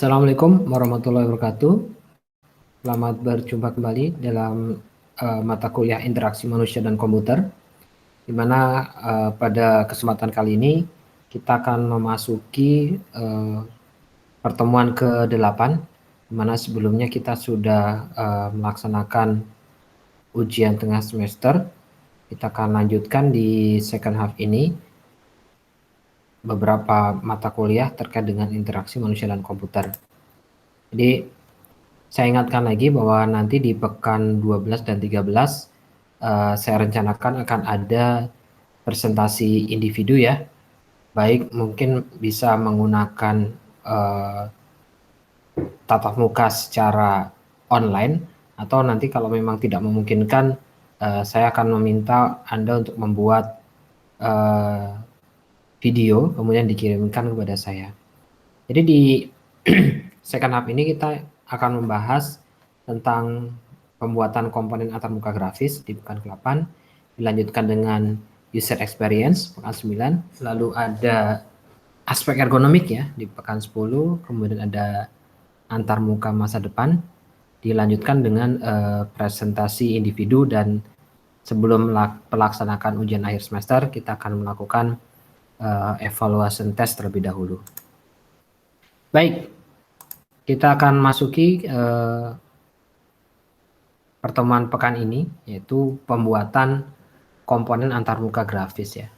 Assalamualaikum warahmatullahi wabarakatuh. Selamat berjumpa kembali dalam mata kuliah interaksi manusia dan komputer, di mana pada kesempatan kali ini kita akan memasuki pertemuan ke-8, di mana sebelumnya kita sudah melaksanakan ujian tengah semester. Kita akan lanjutkan di second half ini beberapa mata kuliah terkait dengan interaksi manusia dan komputer. Jadi saya ingatkan lagi bahwa nanti di pekan 12 dan 13 saya rencanakan akan ada presentasi individu ya, baik mungkin bisa menggunakan tatap muka secara online, atau nanti kalau memang tidak memungkinkan saya akan meminta Anda untuk membuat video kemudian dikirimkan kepada saya. Jadi di second half ini kita akan membahas tentang pembuatan komponen antarmuka grafis di pekan ke-8, dilanjutkan dengan user experience pekan 9, lalu ada aspek ergonomik ya di pekan 10, kemudian ada antarmuka masa depan, dilanjutkan dengan presentasi individu, dan sebelum melaksanakan ujian akhir semester kita akan melakukan evaluation test terlebih dahulu. Baik, kita akan masuki pertemuan pekan ini, yaitu pembuatan komponen antarmuka grafis ya.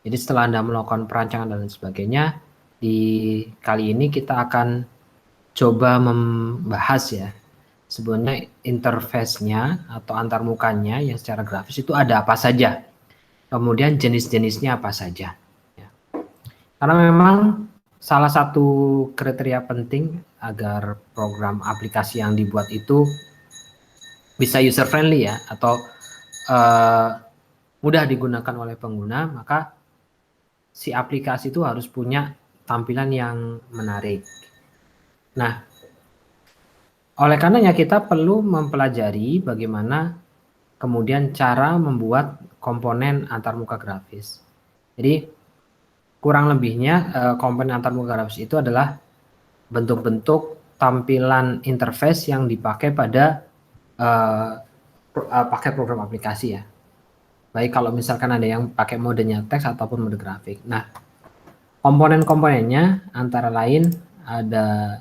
Jadi setelah Anda melakukan perancangan dan sebagainya, di kali ini kita akan coba membahas ya, sebenarnya interface-nya atau antarmukanya yang secara grafis itu ada apa saja. Kemudian jenis-jenisnya apa saja. Ya. Karena memang salah satu kriteria penting agar program aplikasi yang dibuat itu bisa user friendly ya, atau mudah digunakan oleh pengguna, maka si aplikasi itu harus punya tampilan yang menarik. Nah, oleh karenanya kita perlu mempelajari bagaimana kemudian cara membuat komponen antarmuka grafis. Jadi kurang lebihnya komponen antarmuka grafis itu adalah bentuk-bentuk tampilan interface yang dipakai pada pakai program aplikasi ya. Baik kalau misalkan ada yang pakai modenya teks ataupun mode grafik. Nah, komponen-komponennya antara lain ada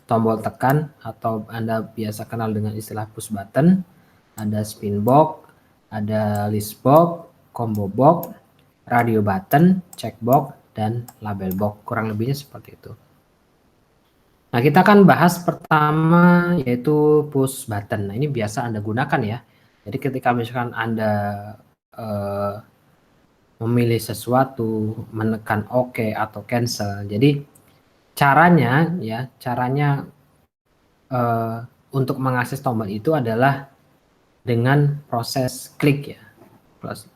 tombol tekan atau Anda biasa kenal dengan istilah push button, ada spin box, ada list box, combo box, radio button, checkbox, dan label box. Kurang lebihnya seperti itu. Nah, kita akan bahas pertama yaitu push button. Nah, ini biasa Anda gunakan ya. Jadi ketika misalkan Anda memilih sesuatu, menekan OK atau cancel. Jadi caranya untuk mengakses tombol itu adalah dengan proses klik ya,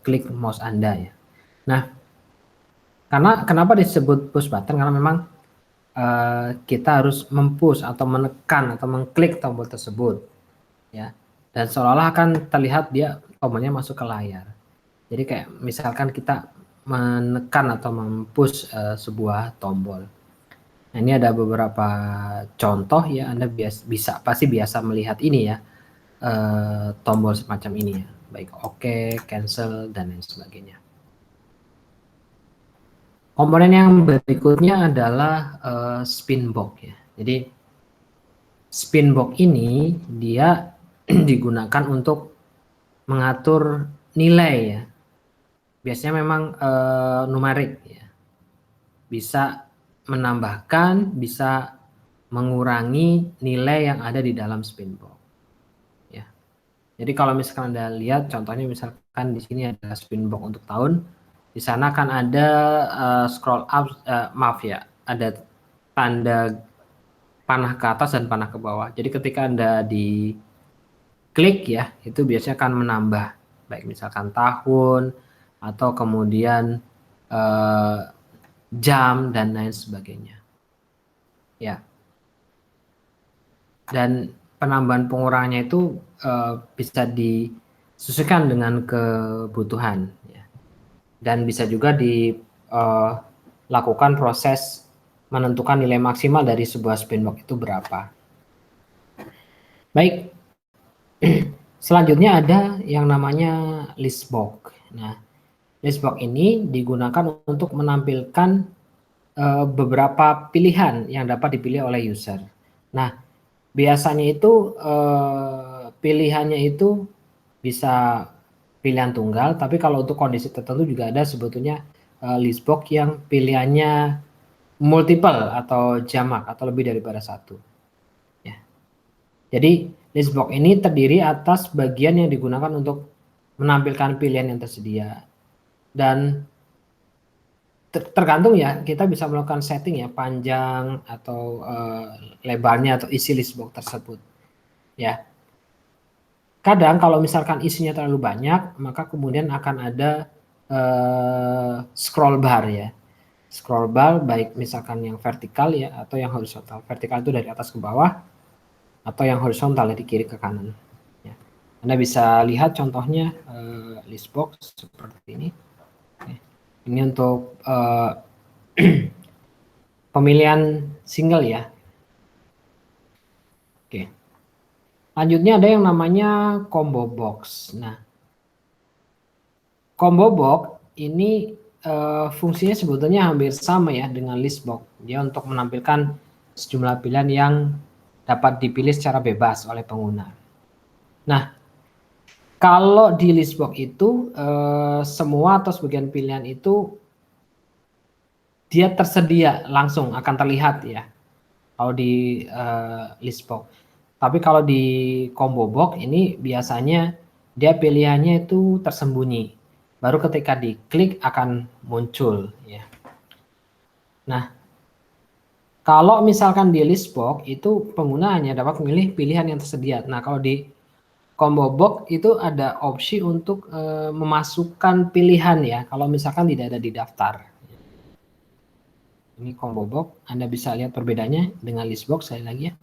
klik mouse Anda ya. Nah, kenapa disebut push button? Karena memang kita harus mempush atau menekan atau mengklik tombol tersebut ya, dan seolah-olah akan terlihat dia tombolnya masuk ke layar. Jadi kayak misalkan kita menekan atau mempush sebuah tombol. Nah, ini ada beberapa contoh ya, Anda pasti biasa melihat ini ya, tombol semacam ini ya, baik OK, cancel, dan lain sebagainya. Komponen yang berikutnya adalah spin box ya. Jadi spin box ini dia digunakan untuk mengatur nilai ya. Biasanya memang numerik ya. Bisa menambahkan, bisa mengurangi nilai yang ada di dalam spin box. Ya. Jadi kalau misalkan Anda lihat contohnya, misalkan di sini ada spin box untuk tahun, di sana kan ada scroll up, maaf ya, ada tanda panah ke atas dan panah ke bawah. Jadi ketika Anda di klik ya, itu biasanya akan menambah, baik misalkan tahun atau kemudian jam dan lain sebagainya. Ya. Dan penambahan pengurangannya itu bisa disesuaikan dengan kebutuhan ya. Dan bisa juga dilakukan proses menentukan nilai maksimal dari sebuah spin box itu berapa. Baik, selanjutnya ada yang namanya list box. Nah, list box ini digunakan untuk menampilkan beberapa pilihan yang dapat dipilih oleh user. Nah, biasanya itu pilihannya itu bisa pilihan tunggal, tapi kalau untuk kondisi tertentu juga ada sebetulnya list box yang pilihannya multiple atau jamak atau lebih daripada satu. Ya. Jadi list box ini terdiri atas bagian yang digunakan untuk menampilkan pilihan yang tersedia, dan tergantung ya, kita bisa melakukan setting ya, panjang atau lebarnya atau isi list box tersebut. Ya, kadang kalau misalkan isinya terlalu banyak, maka kemudian akan ada scroll bar ya. Scroll bar baik misalkan yang vertikal ya atau yang horizontal. Vertikal itu dari atas ke bawah, atau yang horizontal dari kiri ke kanan. Ya. Anda bisa lihat contohnya list box seperti ini. Ini untuk pemilihan single ya. Oke. Lanjutnya ada yang namanya combo box. Nah, combo box ini fungsinya sebetulnya hampir sama ya dengan list box. Dia untuk menampilkan sejumlah pilihan yang dapat dipilih secara bebas oleh pengguna. Nah, kalau di list box itu semua atau sebagian pilihan itu dia tersedia langsung akan terlihat ya kalau di list box. Tapi kalau di combo box ini biasanya dia pilihannya itu tersembunyi. Baru ketika diklik akan muncul ya. Nah, kalau misalkan di list box itu pengguna hanya dapat memilih pilihan yang tersedia. Nah, kalau di combo box itu ada opsi untuk memasukkan pilihan ya, kalau misalkan tidak ada di daftar. Ini combo box, Anda bisa lihat perbedaannya dengan list box sekali lagi ya.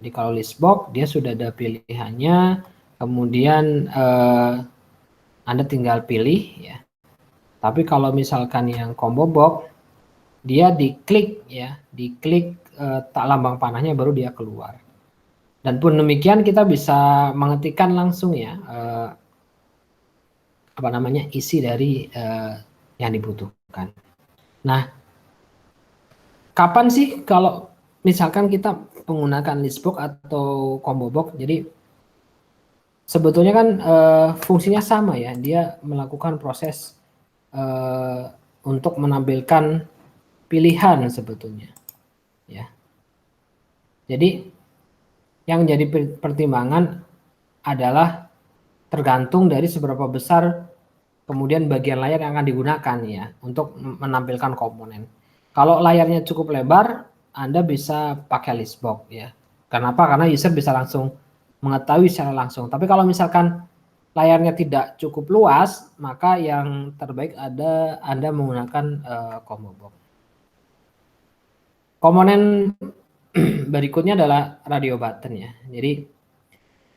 Jadi kalau list box dia sudah ada pilihannya, kemudian Anda tinggal pilih ya. Tapi kalau misalkan yang combo box, dia diklik ya, diklik tak lambang panahnya baru dia keluar. Dan pun demikian kita bisa mengetikkan langsung ya apa namanya isi dari yang dibutuhkan. Nah, kapan sih kalau misalkan kita menggunakan list box atau combo box? Jadi sebetulnya kan fungsinya sama ya, dia melakukan proses untuk menampilkan pilihan sebetulnya. Ya, jadi yang jadi pertimbangan adalah tergantung dari seberapa besar kemudian bagian layar yang akan digunakan ya untuk menampilkan komponen. Kalau layarnya cukup lebar, Anda bisa pakai list box ya. Kenapa? Karena user bisa langsung mengetahui secara langsung. Tapi kalau misalkan layarnya tidak cukup luas, maka yang terbaik ada Anda menggunakan combo box. Komponen berikutnya adalah radio button ya. Jadi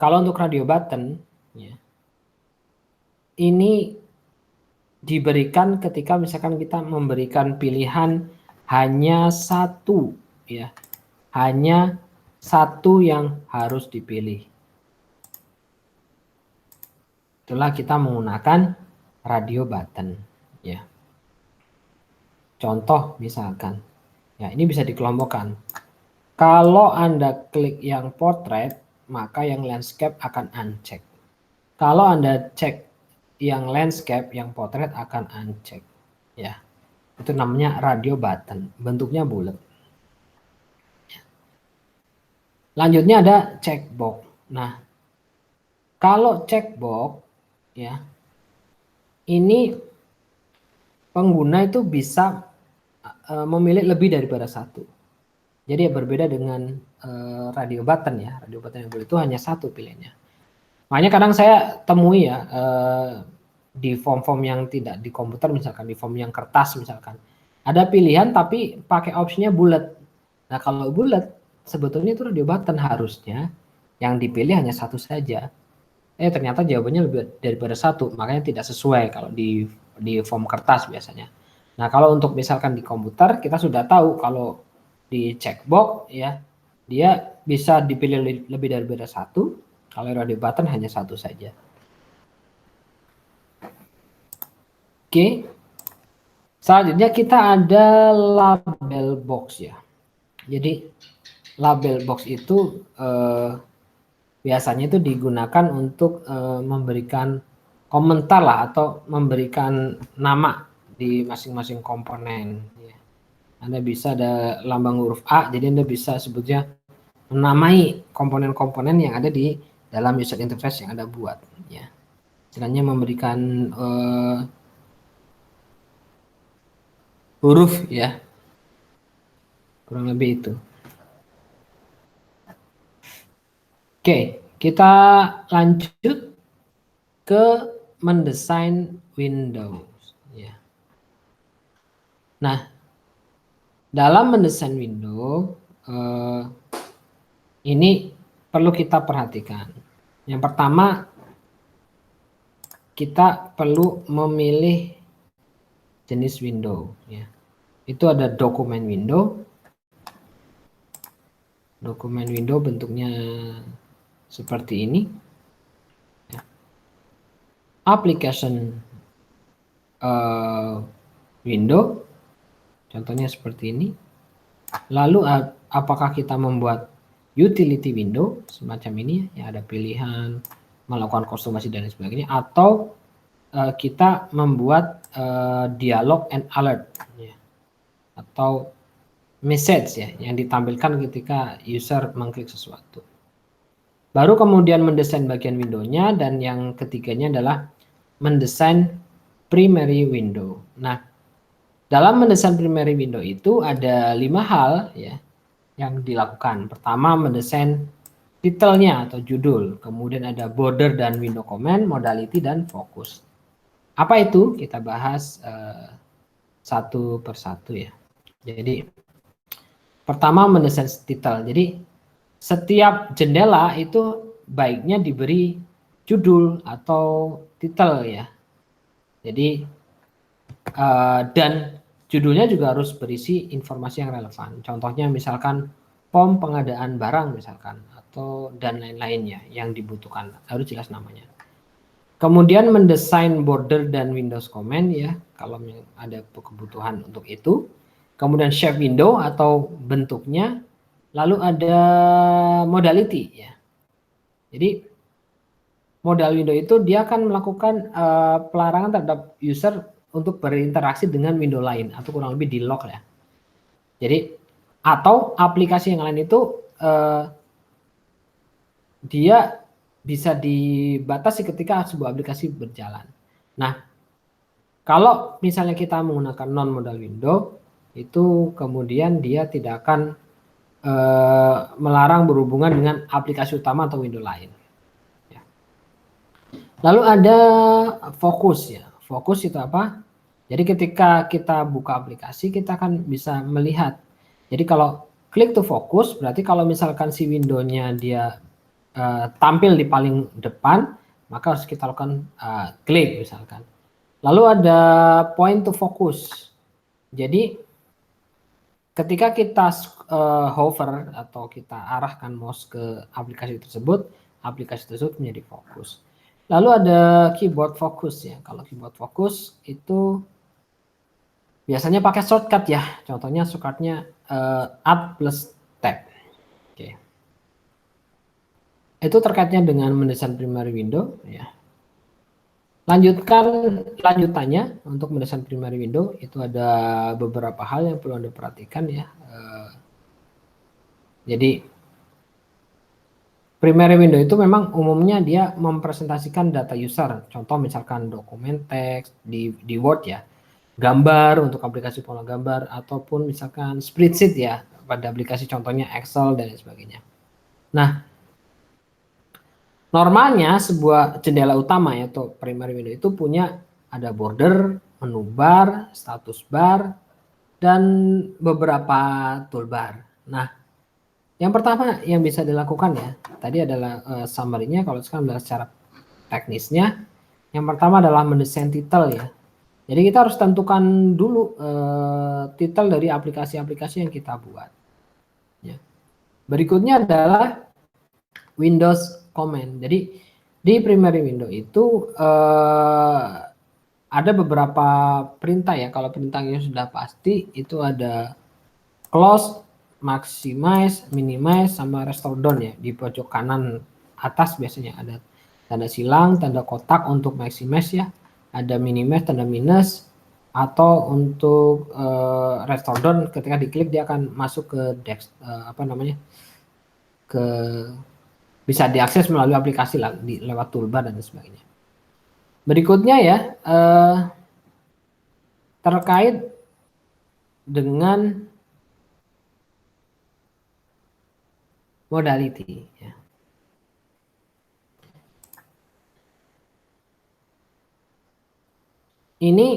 kalau untuk radio button ya, ini diberikan ketika misalkan kita memberikan pilihan hanya satu ya, hanya satu yang harus dipilih. Itulah kita menggunakan radio button ya. Contoh misalkan ya, ini bisa dikelompokkan. Kalau Anda klik yang portrait, maka yang landscape akan uncheck. Kalau Anda cek yang landscape, yang portrait akan uncheck ya. Itu namanya radio button, bentuknya bulat. Lanjutnya ada checkbox. Nah, kalau checkbox ya, ini pengguna itu bisa memilih lebih daripada satu. Jadi ya berbeda dengan radio button ya. Radio button yang bulat itu hanya satu pilihannya. Makanya kadang saya temui ya di form-form yang tidak di komputer, misalkan di form yang kertas misalkan, ada pilihan tapi pakai opsinya bulat. Nah, kalau bulat sebetulnya itu radio button, harusnya yang dipilih hanya satu saja. Ternyata jawabannya lebih daripada satu, makanya tidak sesuai kalau di form kertas biasanya. Nah, kalau untuk misalkan di komputer kita sudah tahu kalau di checkbox ya, dia bisa dipilih lebih dari satu. Kalau radio button hanya satu saja. Oke. Selanjutnya kita ada label box ya. Jadi label box itu biasanya itu digunakan untuk memberikan komentar lah atau memberikan nama di masing-masing komponen. Ya. Anda bisa ada lambang huruf A, jadi Anda bisa sebutnya menamai komponen-komponen yang ada di dalam user interface yang Anda buat. Ya. Istilahnya memberikan huruf ya, kurang lebih itu. Oke, kita lanjut ke mendesain Windows. Ya. Nah, dalam mendesain Windows ini perlu kita perhatikan. Yang pertama, kita perlu memilih jenis window. Ya. Itu ada dokumen window. Dokumen window bentuknya seperti ini. Ya. Application window, contohnya seperti ini. Lalu apakah kita membuat utility window semacam ini yang ada pilihan, melakukan kostumasi dan sebagainya, atau kita membuat dialog and alert ya, atau message ya yang ditampilkan ketika user mengklik sesuatu. Baru kemudian mendesain bagian windownya, dan yang ketiganya adalah mendesain primary window. Nah, dalam mendesain primary window itu ada 5 hal ya yang dilakukan. Pertama, mendesain titelnya atau judul, kemudian ada border dan window comment, modality, dan fokus. Apa itu? Kita bahas satu persatu ya. Jadi pertama, mendesain titel. Jadi setiap jendela itu baiknya diberi judul atau titel ya. Jadi dan judulnya juga harus berisi informasi yang relevan. Contohnya misalkan form pengadaan barang misalkan, atau dan lain-lainnya yang dibutuhkan, harus jelas namanya. Kemudian mendesain border dan Windows comment ya, kalau ada kebutuhan untuk itu. Kemudian shape window atau bentuknya. Lalu ada modality ya. Jadi modal window itu dia akan melakukan pelarangan terhadap user untuk berinteraksi dengan window lain, atau kurang lebih di lock ya. Jadi atau aplikasi yang lain itu dia bisa dibatasi ketika sebuah aplikasi berjalan. Nah, kalau misalnya kita menggunakan non modal window, itu kemudian dia tidak akan melarang berhubungan dengan aplikasi utama atau window lain. Ya. Lalu ada fokus ya. Fokus itu apa? Jadi ketika kita buka aplikasi, kita akan bisa melihat. Jadi kalau klik to focus, berarti kalau misalkan si window-nya dia tampil di paling depan, maka harus kita lakukan klik misalkan. Lalu ada point to focus. Jadi ketika kita hover atau kita arahkan mouse ke aplikasi tersebut menjadi fokus. Lalu ada keyboard focus ya. Kalau keyboard focus itu biasanya pakai shortcut ya. Contohnya shortcutnya Alt plus Tab. Oke. Itu terkaitnya dengan mendesain primary window ya. Lanjutannya untuk mendesain primary window itu ada beberapa hal yang perlu Anda perhatikan ya. Jadi primary window itu memang umumnya dia mempresentasikan data user. Contoh misalkan dokumen teks di Word ya, gambar untuk aplikasi pola gambar, ataupun misalkan spreadsheet ya pada aplikasi contohnya Excel dan lain sebagainya. Nah, normalnya sebuah jendela utama yaitu primary window itu punya ada border, menu bar, status bar, dan beberapa toolbar. Nah, yang pertama yang bisa dilakukan ya, tadi adalah summary-nya. Kalau sekarang adalah secara teknisnya, yang pertama adalah mendesain titel ya. Jadi kita harus tentukan dulu titel dari aplikasi-aplikasi yang kita buat. Berikutnya adalah Windows Command. Jadi di primary window itu ada beberapa perintah ya. Kalau perintahnya sudah pasti itu ada close, maximize, minimize, sama restore down ya. Di pojok kanan atas biasanya ada tanda silang, tanda kotak untuk maximize ya. Ada minimize, tanda minus, atau untuk restore down ketika diklik dia akan masuk ke ke bisa diakses melalui aplikasi lah, lewat toolbar dan sebagainya. Berikutnya ya terkait dengan modality ya. Ini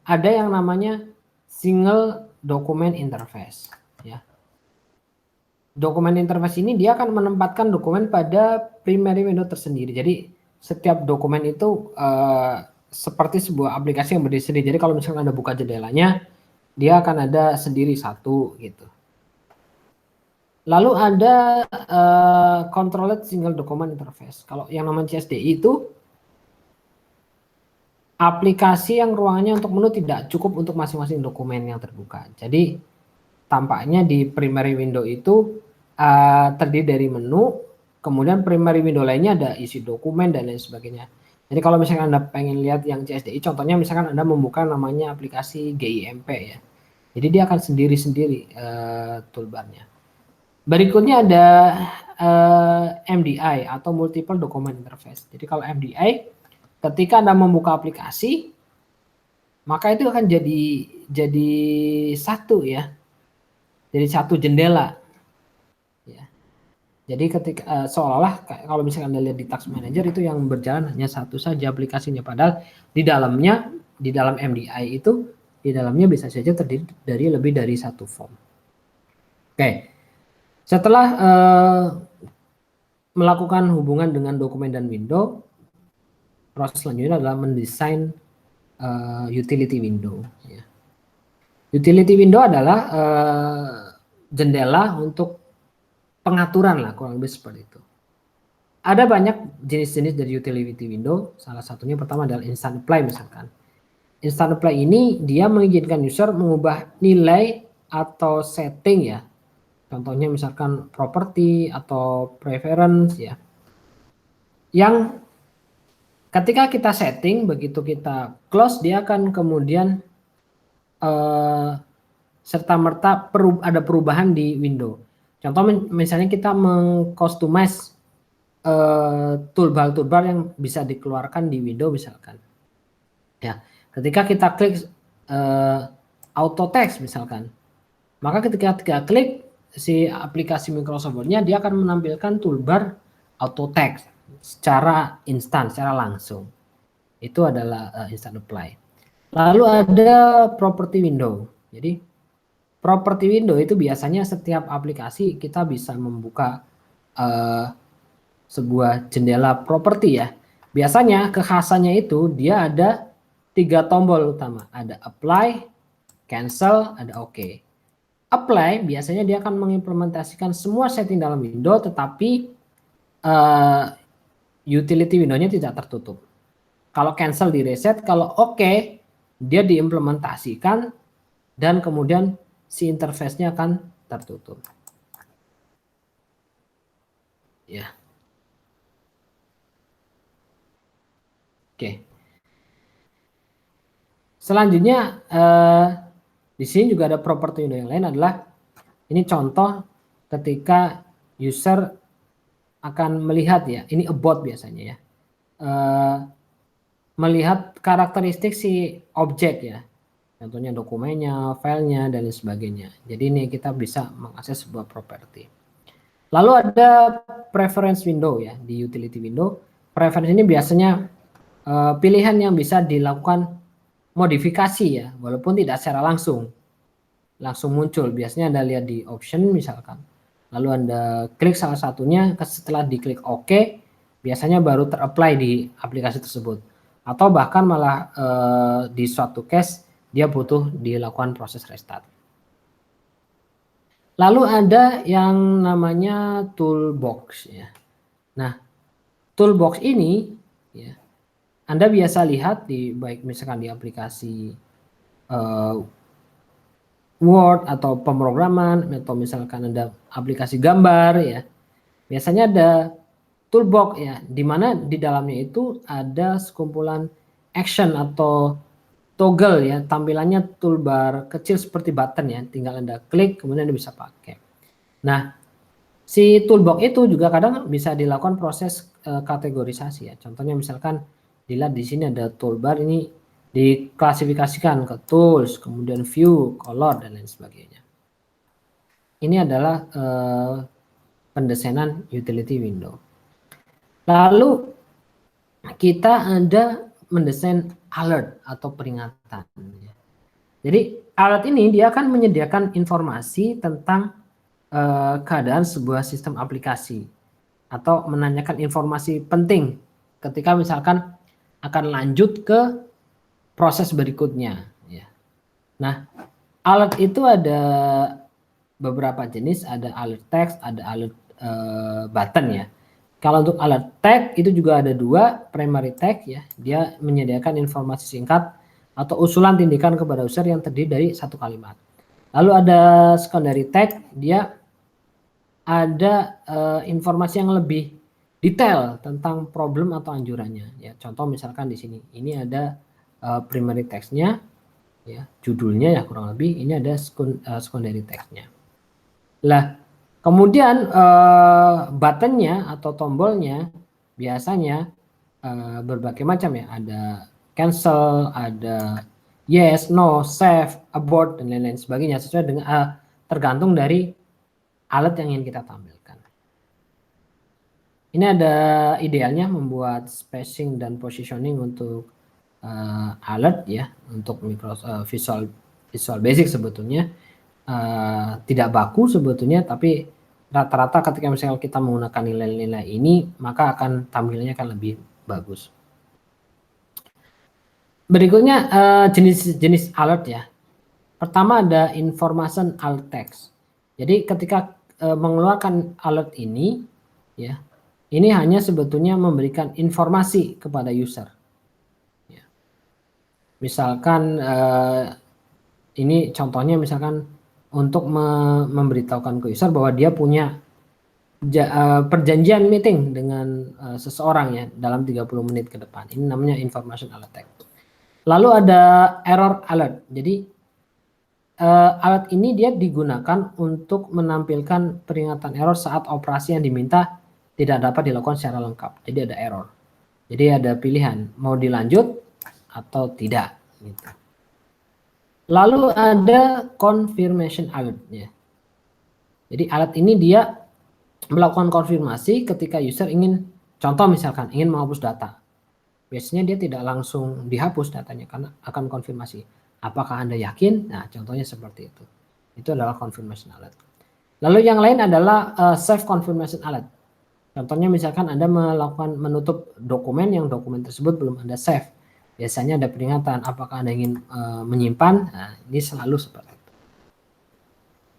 ada yang namanya single document interface ya. Dokumen interface ini dia akan menempatkan dokumen pada primary window tersendiri. Jadi setiap dokumen itu seperti sebuah aplikasi yang berdiri sendiri. Jadi kalau misalkan Anda buka jendelanya, dia akan ada sendiri satu gitu. Lalu ada controlled single document interface. Kalau yang namanya CSDI itu aplikasi yang ruangannya untuk menu tidak cukup untuk masing-masing dokumen yang terbuka. Jadi tampaknya di primary window itu terdiri dari menu, kemudian primary window lainnya ada isi dokumen dan lain sebagainya. Jadi kalau misalkan Anda pengen lihat yang CSDI, contohnya misalkan Anda membuka namanya aplikasi GIMP ya. Jadi dia akan sendiri-sendiri toolbarnya. Berikutnya ada MDI atau Multiple Document Interface. Jadi kalau MDI, ketika Anda membuka aplikasi, maka itu akan jadi satu ya. Jadi satu jendela. Ya. Jadi ketika seolah-olah kalau misalkan Anda lihat di Task Manager itu yang berjalan hanya satu saja aplikasinya, padahal di dalam MDI itu di dalamnya bisa saja terdiri dari lebih dari satu form. Oke, setelah melakukan hubungan dengan dokumen dan window, proses selanjutnya adalah mendesain utility window. Ya. Utility window adalah jendela untuk pengaturan lah, kurang lebih seperti itu. Ada banyak jenis-jenis dari utility window, salah satunya pertama adalah instant apply misalkan. Instant apply ini dia mengizinkan user mengubah nilai atau setting ya. Contohnya misalkan property atau preference ya. Yang ketika kita setting, begitu kita close, dia akan kemudian serta-merta ada perubahan di window. Contoh misalnya kita mengcustomize toolbar yang bisa dikeluarkan di window misalkan. Ya, ketika kita klik auto text misalkan, maka ketika kita klik si aplikasi Microsoft Word-nya, dia akan menampilkan toolbar auto text secara instan, secara langsung. Itu adalah instant apply. Lalu ada property window. Jadi property window itu biasanya setiap aplikasi kita bisa membuka sebuah jendela properti ya. Biasanya kekhasannya itu dia ada 3 tombol utama. Ada apply, cancel, ada OK. Apply biasanya dia akan mengimplementasikan semua setting dalam window, tetapi utility window-nya tidak tertutup. Kalau cancel di reset, kalau OK dia diimplementasikan dan kemudian si interface-nya akan tertutup. Ya. Oke. Selanjutnya di sini juga ada properti window yang lain adalah ini contoh ketika user akan melihat ya, ini about biasanya ya, melihat karakteristik si objek ya, contohnya dokumennya, filenya dan lain sebagainya. Jadi ini kita bisa mengakses sebuah properti. Lalu ada preference window ya di utility window. Preference ini biasanya pilihan yang bisa dilakukan modifikasi ya, walaupun tidak secara langsung muncul. Biasanya Anda lihat di option misalkan, lalu Anda klik salah satunya, setelah diklik OK, biasanya baru ter-apply di aplikasi tersebut, atau bahkan malah di suatu case dia butuh dilakukan proses restart. Lalu ada yang namanya toolbox ya. Nah, toolbox ini ya, Anda biasa lihat di baik misalkan di aplikasi Word atau pemrograman atau misalkan ada aplikasi gambar ya. Biasanya ada toolbox ya, di mana di dalamnya itu ada sekumpulan action atau toggle ya, tampilannya toolbar kecil seperti button ya, tinggal Anda klik kemudian Anda bisa pakai. Nah, si toolbox itu juga kadang bisa dilakukan proses kategorisasi ya. Contohnya misalkan dilihat di sini ada toolbar, ini diklasifikasikan ke tools, kemudian view, color dan lain sebagainya. Ini adalah pendesainan utility window. Lalu kita ada mendesain alert atau peringatan. Jadi alert ini dia akan menyediakan informasi tentang keadaan sebuah sistem aplikasi atau menanyakan informasi penting ketika misalkan akan lanjut ke proses berikutnya. Ya. Nah, alert itu ada beberapa jenis, ada alert text, ada alert button ya. Kalau untuk alert tag itu juga ada dua, primary tag ya, dia menyediakan informasi singkat atau usulan tindakan kepada user yang terdiri dari satu kalimat. Lalu ada secondary tag, dia ada informasi yang lebih detail tentang problem atau anjurannya. Ya, contoh misalkan di sini, ini ada primary text-nya, ya, judulnya ya kurang lebih, ini ada secondary text-nya. Lah, kemudian buttonnya atau tombolnya biasanya berbagai macam ya, ada cancel, ada yes, no, save, abort dan lain-lain sebagainya sesuai dengan tergantung dari alat yang ingin kita tampilkan. Ini ada idealnya membuat spacing dan positioning untuk alert ya, untuk Visual Basic sebetulnya tidak baku sebetulnya, tapi rata-rata ketika misalnya kita menggunakan nilai-nilai ini maka akan tampilnya akan lebih bagus. Berikutnya jenis-jenis alert ya. Pertama ada information alt text. Jadi ketika mengeluarkan alert ini ya, ini hanya sebetulnya memberikan informasi kepada user. Ya. Misalkan ini contohnya misalkan untuk memberitahukan ke user bahwa dia punya perjanjian meeting dengan seseorang ya dalam 30 menit ke depan. Ini namanya information alert text. Lalu ada error alert. Jadi alat ini dia digunakan untuk menampilkan peringatan error saat operasi yang diminta tidak dapat dilakukan secara lengkap. Jadi ada error. Jadi ada pilihan mau dilanjut atau tidak. Gitu. Lalu ada confirmation alert ya. Jadi alat ini dia melakukan konfirmasi ketika user ingin, contoh misalkan ingin menghapus data. Biasanya dia tidak langsung dihapus datanya karena akan konfirmasi. Apakah Anda yakin? Nah, contohnya seperti itu. Itu adalah confirmation alert. Lalu yang lain adalah save confirmation alert. Contohnya misalkan Anda melakukan menutup dokumen yang dokumen tersebut belum Anda save. Biasanya ada peringatan apakah Anda ingin menyimpan. Nah, ini selalu seperti itu.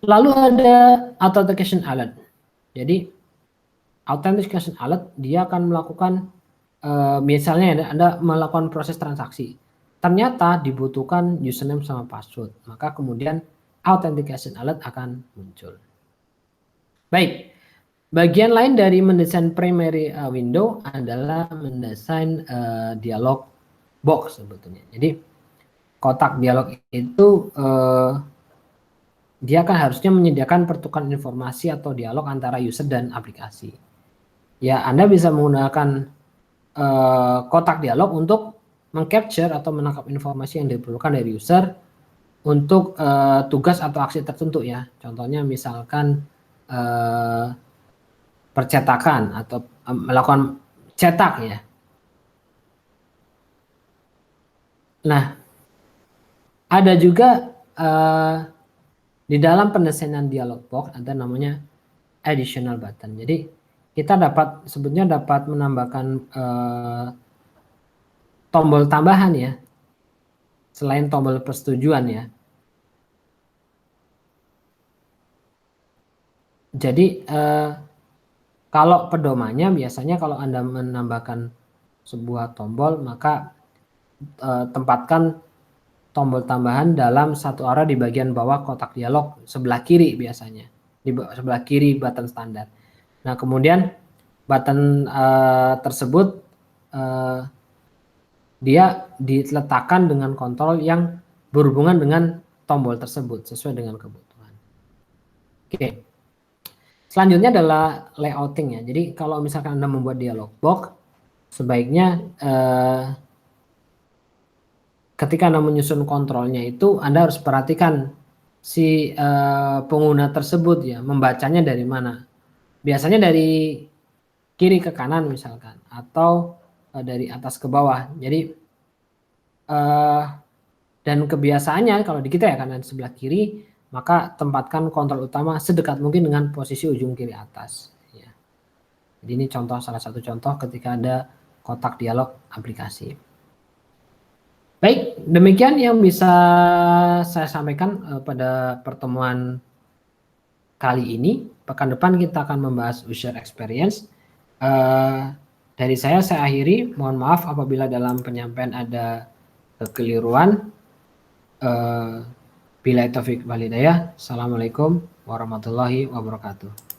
Lalu ada authentication alert. Jadi authentication alert dia akan melakukan misalnya Anda melakukan proses transaksi. Ternyata dibutuhkan username sama password. Maka kemudian authentication alert akan muncul. Baik. Bagian lain dari mendesain primary window adalah mendesain dialog box sebetulnya. Jadi kotak dialog itu dia kan harusnya menyediakan pertukaran informasi atau dialog antara user dan aplikasi. Ya, Anda bisa menggunakan kotak dialog untuk mengcapture atau menangkap informasi yang diperlukan dari user untuk tugas atau aksi tertentu ya. Contohnya misalkan percetakan atau melakukan cetak ya. Nah, ada juga di dalam pendesainan dialog box ada namanya additional button. Jadi kita sebetulnya dapat menambahkan tombol tambahan ya, selain tombol persetujuan ya. Jadi kalau pedomannya biasanya kalau Anda menambahkan sebuah tombol, maka tempatkan tombol tambahan dalam satu arah di bagian bawah kotak dialog sebelah kiri biasanya, di sebelah kiri button standar. Nah kemudian button tersebut dia diletakkan dengan kontrol yang berhubungan dengan tombol tersebut sesuai dengan kebutuhan. Oke. Selanjutnya adalah layouting ya. Jadi kalau misalkan Anda membuat dialog box, sebaiknya ketika Anda menyusun kontrolnya itu Anda harus perhatikan si pengguna tersebut ya, membacanya dari mana. Biasanya dari kiri ke kanan misalkan, atau dari atas ke bawah. Jadi dan kebiasaannya kalau di kita ya kanan sebelah kiri, maka tempatkan kontrol utama sedekat mungkin dengan posisi ujung kiri atas. Ya. Jadi ini contoh, salah satu contoh ketika ada kotak dialog aplikasi. Baik, demikian yang bisa saya sampaikan pada pertemuan kali ini. Pekan depan kita akan membahas user experience. Dari saya akhiri. Mohon maaf apabila dalam penyampaian ada kekeliruan. Billahi taufik wal hidayah. Assalamualaikum warahmatullahi wabarakatuh.